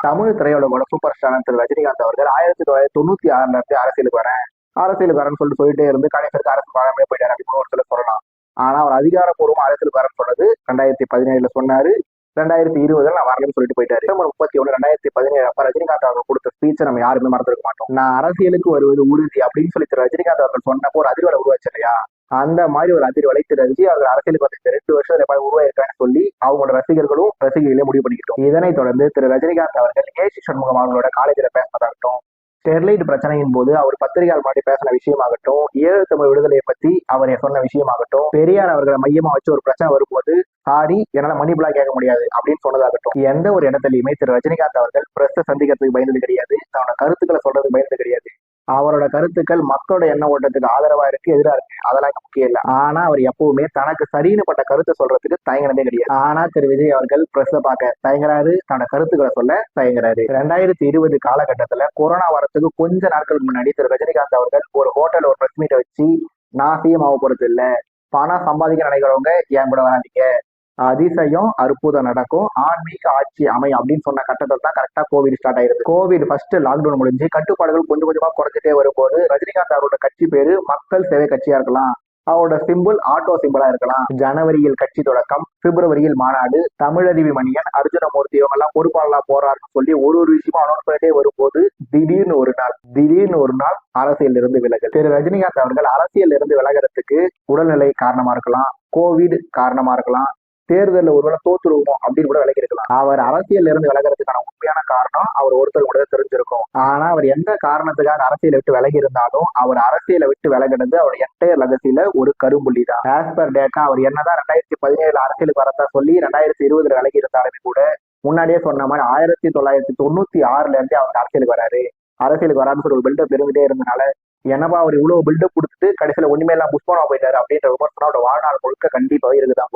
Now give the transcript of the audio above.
Tamil திரையுலகோட super star திரு ரஜினிகாந்த் அவர்கள் 1996 இருந்து அரசியலுக்கு வரேன்னு சொல்லிட்டே இருந்து கடைசிக்கு அரசு வராமலே போயிட்டாரு அப்படின்னு ஒரு சில சொல்லலாம். ஆனா அவர் அதிகாரப்பூர்வமா அரசியலுக்கு வரேன்னு சொன்னது 2017 சொன்னாரு. 2020 நான் வரலன்னு சொல்லிட்டு போயிட்டாரு. டிசம்பர் 31 2017 அப்ப ரஜினிகாந்த் அவர்கள் கொடுத்த ஸ்பீச்சை நம்ம யாருமே மறந்துருக்க மாட்டோம். நான் அரசியலுக்கு வருவது உறுதி அப்படின்னு சொல்லி திரு ரஜினிகாந்த் அவர்கள் சொன்னப்போ ஒரு அதிர்வலை உருவாச்சு இல்லையா? அந்த மாதிரி ஒரு அதிர்வலை திரு ரஜி அவர்கள் அரசியலுக்கு வந்து 2 வருஷம் எப்படி உருவாயிருக்கான்னு சொல்லி அவங்களோட ரசிகர்களே முடிவு பண்ணிக்கிட்டோம். இதனைத் தொடர்ந்து திரு ரஜினிகாந்த் அவர்கள் ஏசி சண்முகம் அவங்களோட காலேஜில் பேசினதாகட்டும், ஸ்டெர்லைட் பிரச்சனையின் போது அவர் பத்திரிகையாளர் முன்னாடி பேசின விஷயமாகட்டும், ஈழத்தமிழ் விடுதலையை பத்தி அவர் சொன்ன விஷயமாகட்டும், பெரியார் அவர்களை மையமா வச்சு ஒரு பிரச்சனை வரும்போது சாரி என்னால மன்னிப்புலாம் கேட்க முடியாது அப்படின்னு சொன்னதாகட்டும், எந்த ஒரு இடத்துலயுமே திரு ரஜினிகாந்த் அவர்கள் பிரஸ் சந்திக்கிறதுக்கு பயந்தது கிடையாது, தன்னோட கருத்துக்களை சொல்றதுக்கு பயந்தது கிடையாது. அவரோட கருத்துக்கள் மக்களோட எண்ண ஓட்டத்துக்கு ஆதரவா இருக்கு, எதிராக இருக்கு, அதெல்லாம் முக்கியம் இல்லை. ஆனா அவர் எப்பவுமே தனக்கு சரின்னு பட்ட கருத்தை சொல்றதுக்கு தயங்கினதே கிடையாது. ஆனா திரு விஜய் அவர்கள் பிரஸ் பார்க்க தயங்குறாரு, தன்னோட கருத்துக்களை சொல்ல தயங்குறாரு. 2020 காலகட்டத்துல கொரோனா வரத்துக்கு கொஞ்ச நாட்களுக்கு முன்னாடி திரு ரஜினிகாந்த் அவர்கள் ஒரு ஹோட்டல் ஒரு பிரஸ் மீட்டை வச்சு, நான் சிஎம் ஆக போறது இல்ல, பணம் சம்பாதிக்க நினைக்கிறவங்க என் கூட வராதிங்க, அதிசயம் அற்புதம் நடக்கும், ஆன்மீக ஆட்சி அமையும் அப்படின்னு சொன்ன கட்டத்தில் தான் கரெக்டா கோவிட் ஸ்டார்ட் ஆயிருது. கோவிட் ஃபர்ஸ்ட் லாக்டவுன் முடிஞ்சு கட்டுப்பாடுகள் கொஞ்சம் கொஞ்சமா குறைஞ்சிட்டே வரும்போது ரஜினிகாந்த் அவரோட கட்சி பேரு மக்கள் சேவை கட்சியா இருக்கலாம், அவரோட சிம்பிள் ஆட்டோ சிம்பிளா இருக்கலாம். ஜனவரியில் கட்சி தொடக்கம், பிப்ரவரியில் மாநாடு, தமிழறிவி மணியன், அர்ஜுனமூர்த்தி இவங்க எல்லாம் பொறுப்பாளர்களா போறாருன்னு சொல்லி ஒரு விஷயமா அனௌன்ஸ் பண்ணிட்டே வரும்போது திடீர்னு ஒரு நாள் அரசியல் இருந்து விலகல். திரு ரஜினிகாந்த் அவர்கள் அரசியல் இருந்து விலகிறதுக்கு உடல்நிலை காரணமா இருக்கலாம், கோவிட் காரணமா இருக்கலாம், தேர்தலில் ஒருவேளை தோத்துருவோம் அப்படின்னு கூட விலகி இருக்கலாம். அவர் அரசியல் இருந்து விலகிறதுக்கான உண்மையான காரணம் அவர் ஒருத்தர் கூட தெரிஞ்சிருக்கும். ஆனா அவர் எந்த காரணத்துக்காக அரசியலை விட்டு விலகி இருந்தாலும் அவர் அரசியலை விட்டு விலகினது அவர் என்டையர் லெகசில ஒரு கரும்புள்ளி தான். ஆஸ் பர் டேட்டா அவர் என்னதான் 2017 அரசியலுக்கு வரதா சொல்லி 2020 விலகி இருந்தாலுமே கூட முன்னாடியே சொன்ன மாதிரி 1996 இருந்தே அவர் அரசியலுக்கு வராருன்னு சொல்லி ஒரு பில்டப் இருந்துட்டே இருந்தனால என்னப்பா அவர் இவ்வளவு பில்டப் கொடுத்துட்டு கடைசியில ஒண்ணுமே எல்லாம் புஷ்பமா போயிட்டாரு அப்படின்ற விமர்சனம் அவரோட வாழ்நாள் முழுக்க கண்டிப்பாக இருக்குதான்.